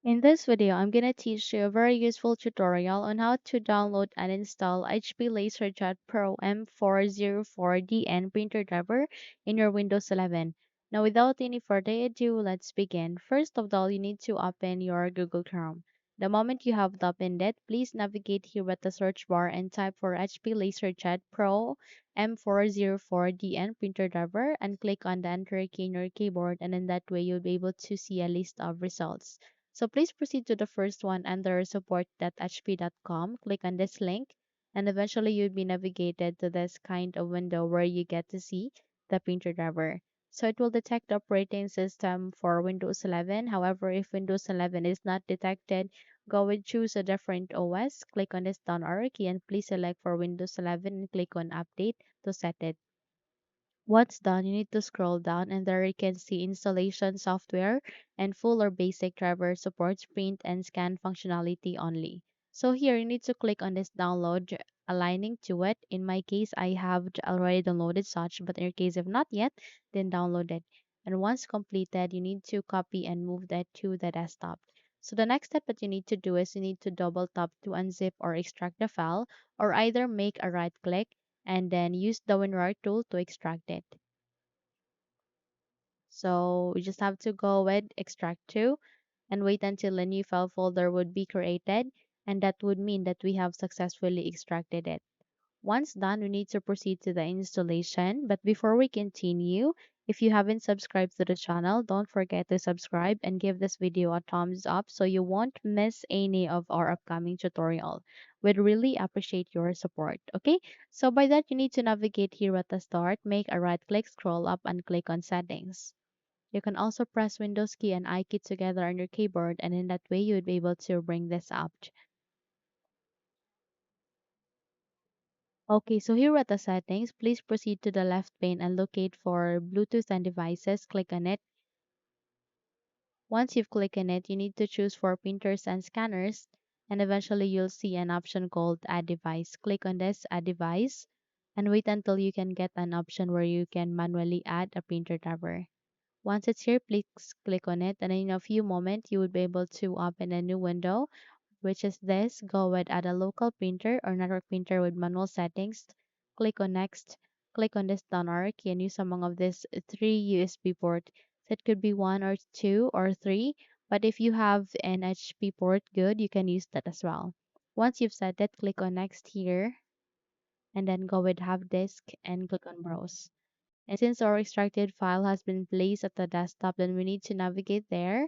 In this video, I'm going to teach you a very useful tutorial on how to download and install HP LaserJet Pro M404dn printer driver in your Windows 11. Now, without any further ado, let's begin. First of all, you need to open your Google Chrome. The moment you have opened it, please navigate here at the search bar and type for HP LaserJet Pro M404dn printer driver and click on the enter key in your keyboard, and in that way you'll be able to see a list of results. So please proceed to the first one under support.hp.com. Click on this link, and eventually you'll be navigated to this kind of window where you get to see the printer driver. So it will detect the operating system for Windows 11. However, if Windows 11 is not detected, go and choose a different OS. Click on this down arrow key and please select for Windows 11 and click on Update to set it. Once done, you need to scroll down and there you can see installation software and full or basic driver supports print and scan functionality only. So here you need to click on this download aligning to it. In my case, I have already downloaded such, but in your case if not yet, then download it. And once completed, you need to copy and move that to the desktop. So the next step that you need to do is you need to double tap to unzip or extract the file, or either make a right click and then use the WinRAR tool to extract it. So we just have to go with extract to and wait until a new file folder would be created, and that would mean that we have successfully extracted it. Once done, we need to proceed to the installation. But before we continue, if you haven't subscribed to the channel, don't forget to subscribe and give this video a thumbs up so you won't miss any of our upcoming tutorial. We'd really appreciate your support. Okay, so by that, you need to navigate here at the start, make a right click, scroll up and click on settings. You can also press Windows key and I key together on your keyboard, and in that way you would be able to bring this up. Okay, so here at the settings, please proceed to the left pane and locate for Bluetooth and devices. Click on it. Once you've clicked on it, you need to choose for printers and scanners, and eventually you'll see an option called Add Device. Click on this Add Device and wait until you can get an option where you can manually add a printer driver. Once it's here, please click on it, and in a few moments you will be able to open a new window, which is this. Go with add a local printer or network printer with manual settings. Click on next. Click on this down arrow key and use among of these three USB port. So it could be one or two or three, but if you have an HP port, good, you can use that as well. Once you've set it, click on next here and then go with have disk and click on browse. And since our extracted file has been placed at the desktop, then we need to navigate there.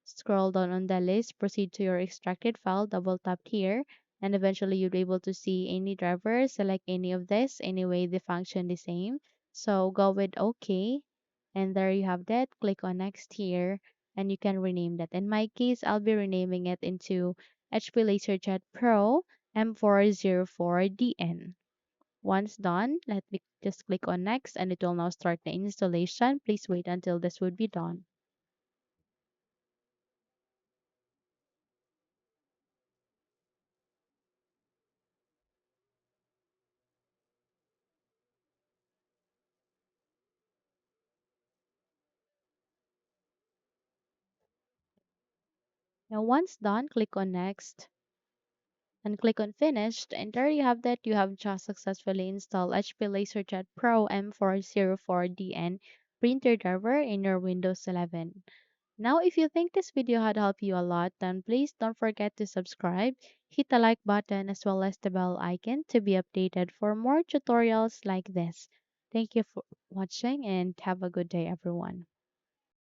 Scroll down on the list, proceed to your extracted file, double tap here, and eventually you'll be able to see any driver, select any of this. Anyway, the function the same. So go with OK, and there you have that. Click on next here, and you can rename that. In my case, I'll be renaming it into HP LaserJet Pro M404dn. Once done, let me just click on next and it will now start the installation. Please wait until this would be done. Now once done, click on next and click on finished, and there you have that. You have just successfully installed HP LaserJet Pro M404dn printer driver in your Windows 11. Now, if you think this video had helped you a lot, then please don't forget to subscribe, hit the like button as well as the bell icon to be updated for more tutorials like this. Thank you for watching and have a good day, everyone.